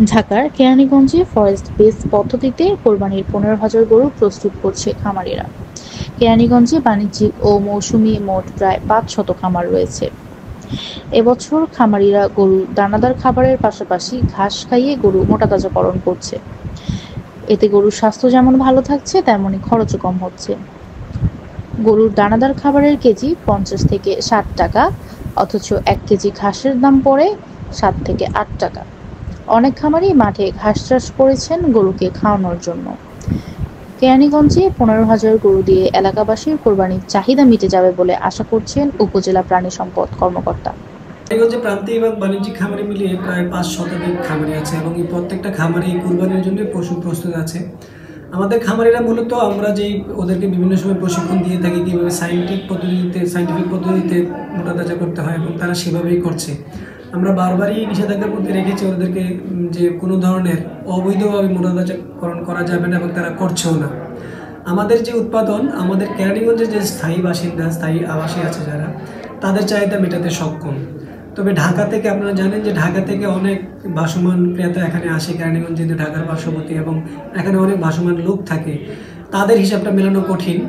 ঢাকার কেরানীগঞ্জে forest base পদ্ধতিতে কোরবানির ১৫,০০০ গরু প্রস্তুত করছে খামারিরা। কেরানীগঞ্জে বাণিজ্যিক ও মৌসুমী মোট প্রায় ৫০০ খামার রয়েছে। এবছর খামারিরা গরু দানাদার খাবারের পাশাপাশি ঘাস খাইয়ে গরু মোটাতাজাকরণ করছে। এতে গরুর স্বাস্থ্য যেমন ভালো থাকছে, তেমনি খরচও কম হচ্ছে। গরুর দানাদার খাবারের কেজি ৫০ থেকে ৬০ টাকা, অথচ ১ কেজি ঘাসের দাম পড়ে ৭ থেকে ৮ টাকা। অনেক খামারই মাঠে ঘাস চাষ করেছেন গরুকে খাওয়ানোর জন্য। কেরানীগঞ্জে ১৫,০০০ গরু দিয়ে এলাকাবাসীর কোরবানির চাহিদা মিটে যাবে বলে আশা করছেন উপজেলা প্রাণী সম্পদ কর্মকর্তা। কেরানীগঞ্জে প্রান্তিক এবং বাণিজ্যিক খামারে মিলিয়ে প্রায় ৫ শতাধিক খামারি আছে এবং এই প্রত্যেকটা খামারে কুরবানির জন্য পশু প্রস্তুত আছে। আমাদের খামারিরা মূলত আমরা যেই ওদেরকে বিভিন্ন সময় প্রশিক্ষণ দিয়ে থাকি কীভাবে সাইন্টিফিক পদ্ধতিতে মোটাতাজা করতে হয় এবং তারা সেভাবেই করছে। আমরা বারবারই নিষেধাজ্ঞার মধ্যে রেখেছি ওদেরকে যে কোনো ধরনের অবৈধভাবে মোটাতাজাকরণ করা যাবে না এবং তারা করছেও না। আমাদের যে উৎপাদন, আমাদের কেরানীগঞ্জের যে স্থায়ী বাসিন্দা, স্থায়ী আবাসী আছে যারা, তাদের চাহিদা মেটাতে সক্ষম। তবে ঢাকা থেকে আপনারা জানেন যে ঢাকা থেকে অনেক ভাসমান ক্রেতা এখানে আসে কেরানীগঞ্জ, যেহেতু ঢাকার পার্শ্ববর্তী এবং এখানে অনেক ভাসমান লোক থাকে, তাদের হিসাবটা মেলানো কঠিন।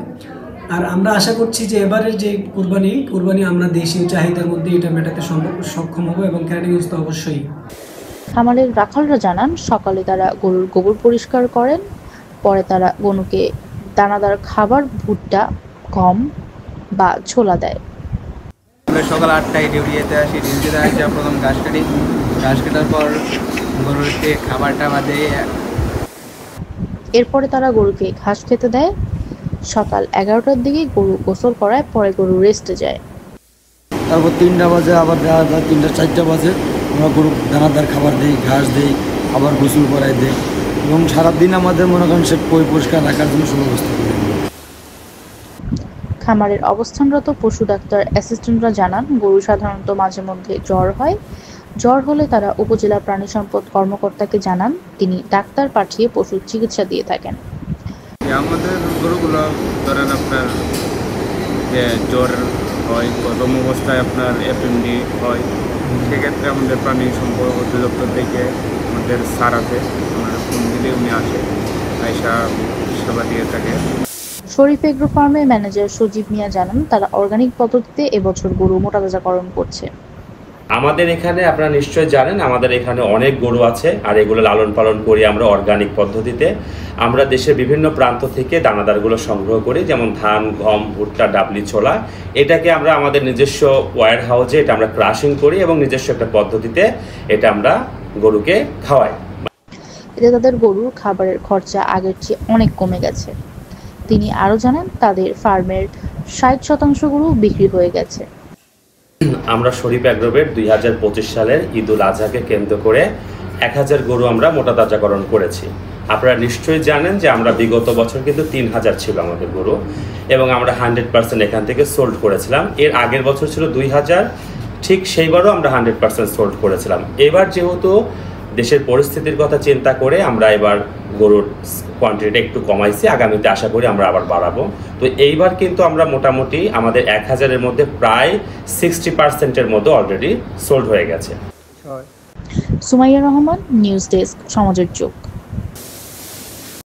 আর আমরা আশা করছি যে এবারের যে কুরবানি আমরা দেশীয় চাহিদার মধ্যে এটা মেটাতে সক্ষম হবো এবং কেরানীগঞ্জ তো অবশ্যই। খামারের রাখালরা জানান, সকালে তারা গরুর গোবর পরিষ্কার করেন, পরে তারা গরুকে দানাদার খাবার ভুট্টা, গম বা ছোলা দেয়। আমরা সকাল ৮টায় ডিউটিতে আসি। ডিউটিতে আসি প্রথম ঘাস কাটি, ঘাস কাটার পর গরুকে খাবার টাবার দিয়ে এরপরে তারা গরুকে ঘাস খেতে দেয়। সকাল ১১টার দিকে গরু গোসল করায়, পরে গরু রেস্টে যায়। তারপর ৩টা বাজে আবার দেখা যায়, ৩টা ৪টা বাজে আমরা গরু দানাদার খাবার দিই, ঘাস দিই, আবার গোসল করাই দিই এবং সারাদিন আমাদের মনে করেন সে পরিষ্কার রাখার জন্য সুব্যবস্থা করি। খামারের অবস্থানরত পশু ডাক্তার অ্যাসিস্ট্যান্টরা জানান, গরু সাধারণত মাঝে মধ্যে জ্বর হয়। জ্বর হলে তারা উপজেলা প্রাণী সম্পদ কর্মকর্তাকে জানান, তিনি ডাক্তার পাঠিয়ে পশুর চিকিৎসা দিয়ে থাকেন। আমাদের গরুগুলো ধরেন আপনার যে জ্বর হয়, প্রথম অবস্থায় আপনার এপিএমডি হয়, সেক্ষেত্রে আমাদের প্রাণী সম্পদ অধিদপ্তর থেকে আমাদের স্যার আছে, আমাদের ফোন দিলে উনি আসে, আয়সা সেবা দিয়ে থাকে। শরীফ এগ্রো ফার্মের ম্যানেজার সজীব মিয়া জানান, তারা অর্গানিক পদ্ধতিতে এবছর গরু মোটাতাজাকরণ করছে। আমাদের এখানে আপনারা নিশ্চয়ই জানেন, আমাদের এখানে অনেক গরু আছে, আর এগুলো লালন পালন করি আমরা অর্গানিক পদ্ধতিতে। আমরা দেশের বিভিন্ন প্রান্ত থেকে দানাদারগুলো সংগ্রহ করি, যেমন ধান, গম, ভুট্টা, ডাবলি, ছোলা। এটাকে আমরা আমাদের নিজস্ব ওয়্যার হাউসে এটা আমরা ক্রাশিং করি এবং নিজস্ব একটা পদ্ধতিতে এটা আমরা গরুকে খাওয়াই। এতে তাদের গরুর খাবারের খরচা আগের চেয়ে অনেক কমে গেছে। তিনি আরও জানান, তাদের ফার্মের ৬০% গরু বিক্রি হয়ে গেছে। আমরা শরীফ এগ্রোভেট ২০২৫ সালের ঈদুল আজহাকে কেন্দ্র করে ১,০০০ গরু আমরা মোটাতাজাকরণ করেছি। আপনারা নিশ্চয়ই জানেন যে আমরা বিগত বছর কিন্তু ৩,০০০ ছিল আমাদের গরু এবং আমরা 100% এখান থেকে সোল্ড করেছিলাম। এর আগের বছর ছিল ২,০০০, ঠিক সেইবারও আমরা 100% সোল্ড করেছিলাম। এবার যেহেতু দেশের পরিস্থিতির কথা চিন্তা করে আমরা এবার গরুর কোয়ান্টিটিটা একটু কমাইছি, আগামীতে আশা করি আমরা আবার বাড়াবো। তো এইবার কিন্তু আমরা মোটামুটি আমাদের ১,০০০-এর মধ্যে প্রায় 60%-এর মধ্যে অলরেডি সোল্ড হয়ে গেছে। সুমাইয়া রহমান, নিউজ ডেস্ক, সমাজের চোখ।